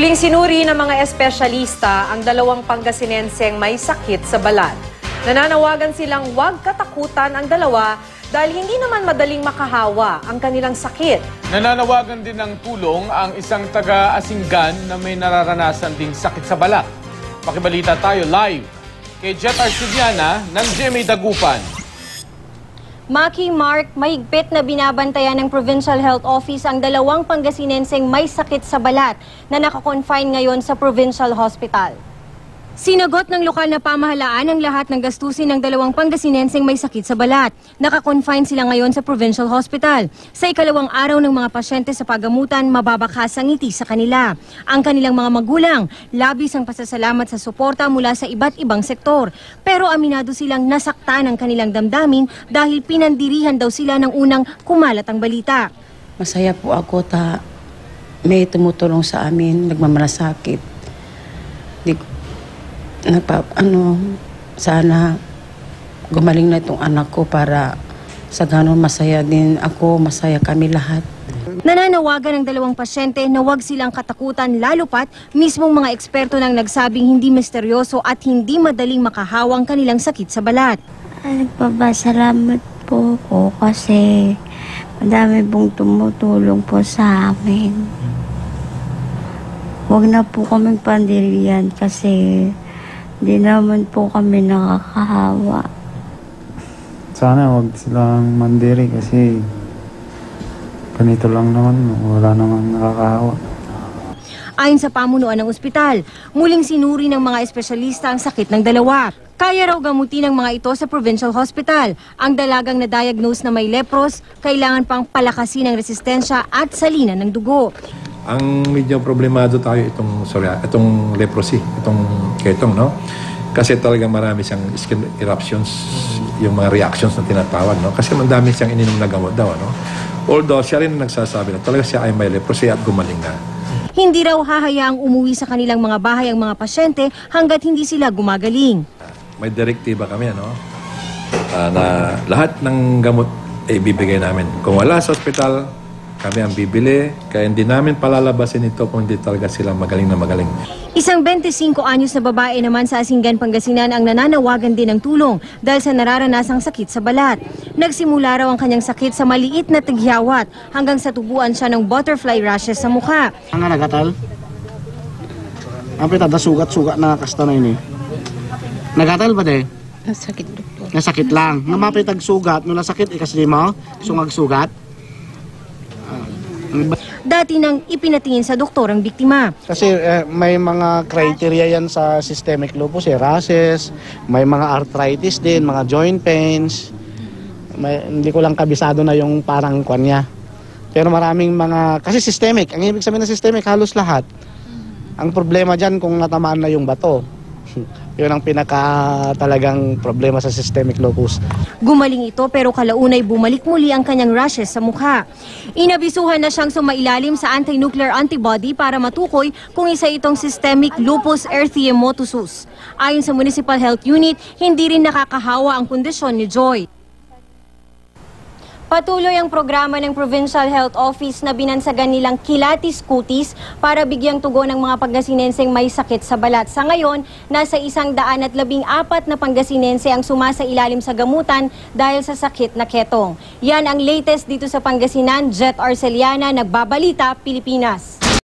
Muling sinuri ng mga espesyalista ang dalawang Pangasinenseng may sakit sa balat. Nananawagan silang huwag katakutan ang dalawa dahil hindi naman madaling makahawa ang kanilang sakit. Nananawagan din ng tulong ang isang taga-Asinggan na may nararanasan ding sakit sa balat. Pakibalita tayo live kay Jet Arcediana ng GMA Dagupan. Maki Mark, mahigpit na binabantayan ng Provincial Health Office ang dalawang Pangasinenseng may sakit sa balat na nakakonfine ngayon sa Provincial Hospital. Sinagot ng lokal na pamahalaan ang lahat ng gastusin ng dalawang Pangasinenseng may sakit sa balat. Nakakonfine sila ngayon sa Provincial Hospital. Sa ikalawang araw ng mga pasyente sa pagamutan, mababakas ang ngiti sa kanila. Ang kanilang mga magulang, labis ang pasasalamat sa suporta mula sa iba't ibang sektor. Pero aminado silang nasaktan ang kanilang damdamin dahil pinandirihan daw sila ng unang kumalat ang balita. Masaya po ako may tumutulong sa amin, nagmamalasakit. Sana gumaling na itong anak ko para sa ganun masaya din ako, masaya kami lahat. Nananawagan ng dalawang pasyente na huwag silang katakutan lalo pat mismong mga eksperto nang nagsabing hindi misteryoso at hindi madaling makahawang kanilang sakit sa balat. Nagpapasalamat po ko kasi madami pong tumutulong po sa amin. Huwag na po kaming pandiriyan kasi di naman po kami nakakahawa. Sana wag silang mandiri kasi ganito lang naman, wala namang nakakahawa. Ayon sa pamunuan ng ospital, muling sinuri ng mga espesyalista ang sakit ng dalawa. Kaya raw gamutin ng mga ito sa Provincial Hospital. Ang dalagang na-diagnose na may lepros, kailangan pang palakasin ang resistensya at salinan ng dugo. Ang medyo problemado tayo itong leprosy, itong ketong, no? Kasi talaga marami siyang skin eruptions, yung mga reactions na tinatawag, no? Kasi madami siyang ininom na gamot daw, no? Although siya rin nagsasabi na talaga siya ay may leprosy at gumaling na. Hindi raw hahayaang umuwi sa kanilang mga bahay ang mga pasyente hanggat hindi sila gumagaling. May direktiba kami, no? Na lahat ng gamot ay ibibigay namin. Kung wala sa ospital, kami ang bibili, kaya hindi namin palalabasin ito kung hindi talaga sila magaling na magaling. Isang 25 anyos na babae naman sa Asinggan, Pangasinan ang nananawagan din ng tulong dahil sa nararanasang sakit sa balat. Nagsimula raw ang kanyang sakit sa maliit na tigyawat hanggang sa tubuan siya ng butterfly rashes sa mukha. Ang nagatal? Ang pitada sugat-sugat na kasta na ini. Nagatal ba de? Nasakit, doktor. Nasakit lang. Namapitag sugat, no nasakit ikasli mo, sungag sugat. Dati nang ipinatingin sa doktor ang biktima. Kasi may mga criteria yan sa systemic lupus, rashes, may mga arthritis din, mga joint pains. Hindi ko lang kabisado na yung parang kwan niya. Pero maraming mga, kasi systemic, ang ibig sabihin ng systemic, halos lahat. Ang problema dyan kung natamaan na yung bato. Yun ang talagang problema sa systemic lupus. Gumaling ito pero kalaunay bumalik muli ang kanyang rashes sa mukha. Inabisuhan na siyang sumailalim sa anti-nuclear antibody para matukoy kung isa itong systemic lupus erythematosus. Ayon sa Municipal Health Unit, hindi rin nakakahawa ang kondisyon ni Joy. Patuloy ang programa ng Provincial Health Office na binansagan nilang Kilatis Kutis para bigyang tugon ng mga Pangasinenseng may sakit sa balat. Sa ngayon, nasa 114 na Pangasinense ang sumasailalim sa gamutan dahil sa sakit na ketong. Yan ang latest dito sa Pangasinan. Jet Arcediana, Nagbabalita, Pilipinas.